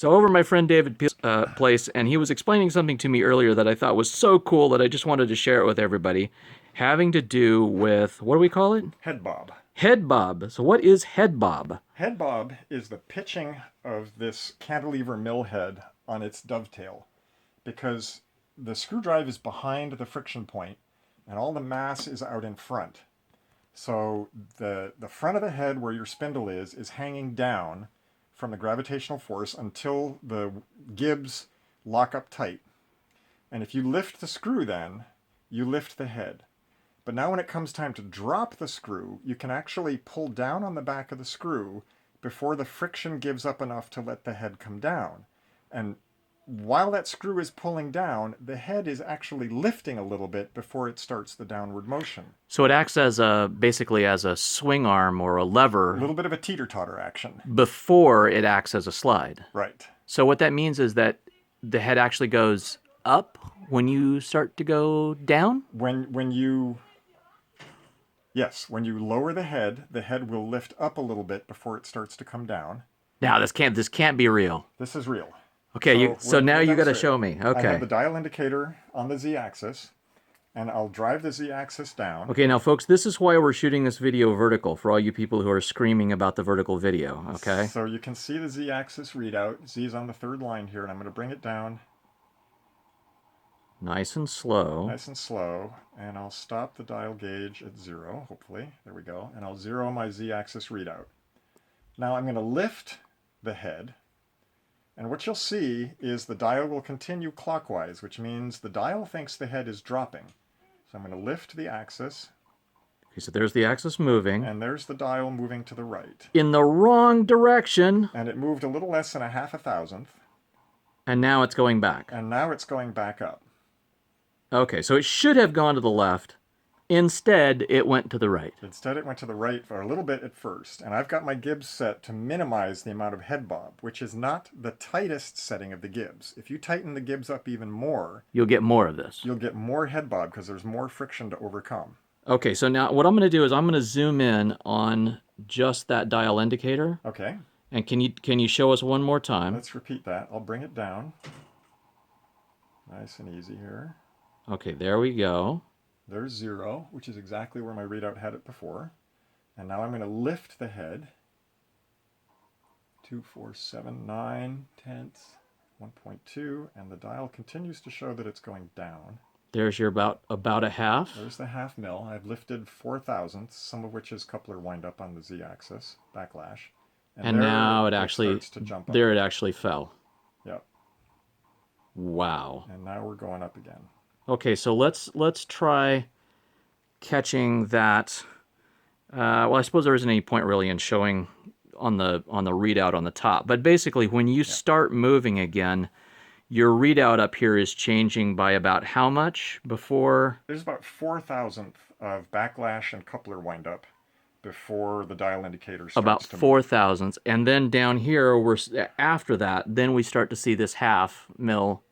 So over my friend David's place, and he was explaining something to me earlier that I thought was so cool that I just wanted to share it with everybody, having to do with, what do we call it? Head bob. Head bob. So what is head bob? Head bob is the pitching of this cantilever mill head on its dovetail, because the screw drive is behind the friction point and all the mass is out in front. So the front of the head where your spindle is hanging down from the gravitational force until the Gibbs lock up tight. And if you lift the screw then, you lift the head. But now when it comes time to drop the screw, you can actually pull down on the back of the screw before the friction gives up enough to let the head come down. And while that screw is pulling down, the head is actually lifting a little bit before it starts the downward motion. So it acts as basically as a swing arm or a A lever little bit of a teeter-totter action. before it acts as a slide. Right. So what that means is that the head actually goes up when you start to go down? Yes, when you lower the head will lift up a little bit before it starts to come down. Now this can't be real. This is real. Okay, so now you got to demonstrate. show me. I have Okay. the dial indicator on the z-axis, and I'll drive the z-axis down. Okay, now folks, this is why we're shooting this video vertical for all you people who are screaming about the vertical video, okay? So you can see the z-axis readout. Z is on the third line here, and I'm going to bring it down Nice and slow. nice and slow, and I'll stop the dial gauge at 0, hopefully. There we go. And I'll zero my z-axis readout. Now I'm going to lift the head, and what you'll see is the dial will continue clockwise, which means the dial thinks the head is dropping. So I'm going to lift the axis, Okay, so there's the axis moving. and there's the dial moving to the right. In the wrong direction. And it moved a little less than a half a thousandth, And now it's going back. and now it's going back up. Okay, so it should have gone to the left. Instead, it went to the right. Instead, it went to the right for a little bit at first, and I've got my Gibbs set to minimize the amount of head bob, which is not the tightest setting of the Gibbs. If you tighten the Gibbs up even more, You'll get more of this. you'll get more head bob because there's more friction to overcome. Okay, so now what I'm going to do is I'm going to zoom in on just that dial indicator. Okay, And can you show us one more time? let's repeat that. I'll bring it down. Nice and easy here. Okay, there we go. There's 0, which is exactly where my readout had it before. And now I'm going to lift the head. 2, 4, 7, 9 tenths, 1.2, and the dial continues to show that it's going down. There's your about a half. There's the half mil. I've lifted 4 thousandths, some of which is coupler wind up on the z-axis, backlash. And now it actually, starts to jump up. there it actually fell. Yep. Wow. And now we're going up again. Okay, so let's try catching that. Well, I suppose there isn't any point really in showing on the readout on the top. But basically, when you start moving again, your readout up here is changing by about how much before? There's about 4 thousandths of backlash and coupler wind up before the dial indicator starts About to 4 move. thousandths. And then down here, after that, then we start to see this half mil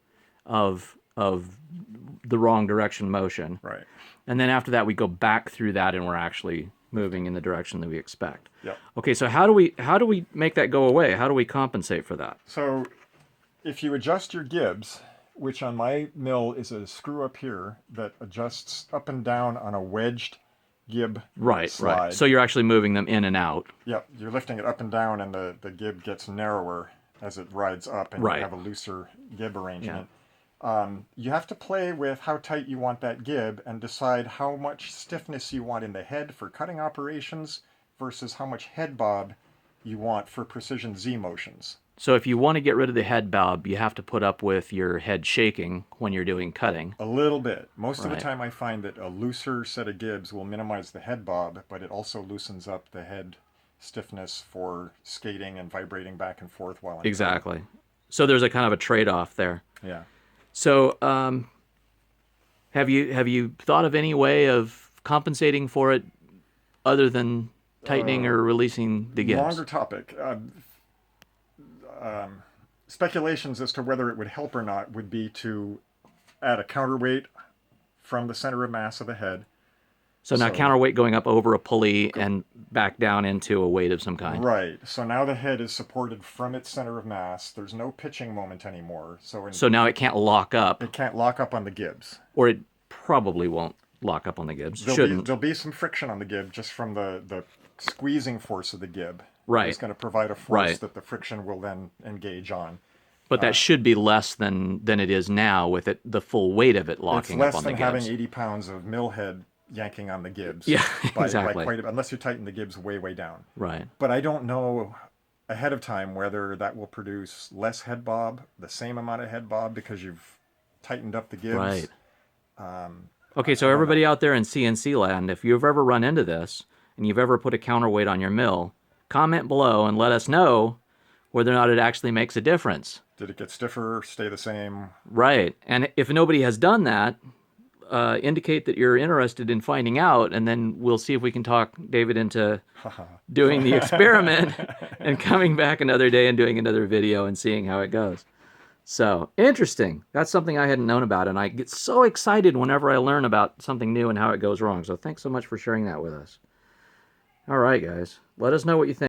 of the wrong direction motion. Right. And then after that, we go back through that, and we're actually moving in the direction that we expect. Yep. Okay, so how do we make that go away? How do we compensate for that? So if you adjust your Gibbs, which on my mill is a screw up here that adjusts up and down on a wedged Gib Right, slide. right. So you're actually moving them in and out. Yep, you're lifting it up and down, and the Gib gets narrower as it rides up, and Right. you have a looser Gib arrangement. You have to play with how tight you want that Gib and decide how much stiffness you want in the head for cutting operations versus how much head bob you want for precision Z motions. So if you want to get rid of the head bob, you have to put up with your head shaking when you're doing cutting. A little bit. Most of the Right. time I find that a looser set of Gibbs will minimize the head bob, but it also loosens up the head stiffness for skating and vibrating back and forth while I'm Exactly. So there's a kind of a trade-off there. Yeah. So have you thought of any way of compensating for it other than tightening or releasing the Gibbs? Longer topic. Speculations as to whether it would help or not would be to add a counterweight from the center of mass of the head So now counterweight going up over a pulley and back down into a weight of some kind. Right. So now the head is supported from its center of mass. There's no pitching moment anymore. So now it can't lock up. It can't lock up on the Gibbs. Or it probably won't lock up on the Gibbs. There'll be some friction on the Gib just from the squeezing force of the Gib. Right. It's going to provide a force that the friction will then engage on. But that should be less than it is now with the full weight of it locking up on the Gibbs. It's less than having 80 pounds of mill head yanking on the Gibbs. Yeah, exactly. Unless you tighten the Gibbs way, way down. Right. But I don't know ahead of time whether that will produce less head bob, the same amount of head bob because you've tightened up the Gibbs. Right. Okay, so everybody out there in CNC land, if you've ever run into this and you've ever put a counterweight on your mill, comment below and let us know whether or not it actually makes a difference. Did it get stiffer, stay the same? Right. And if nobody has done that, indicate that you're interested in finding out, and then we'll see if we can talk David into doing the experiment and coming back another day and doing another video and seeing how it goes. So, interesting. That's something I hadn't known about, and I get so excited whenever I learn about something new and how it goes wrong. So thanks so much for sharing that with us. All right, guys. Let us know what you think.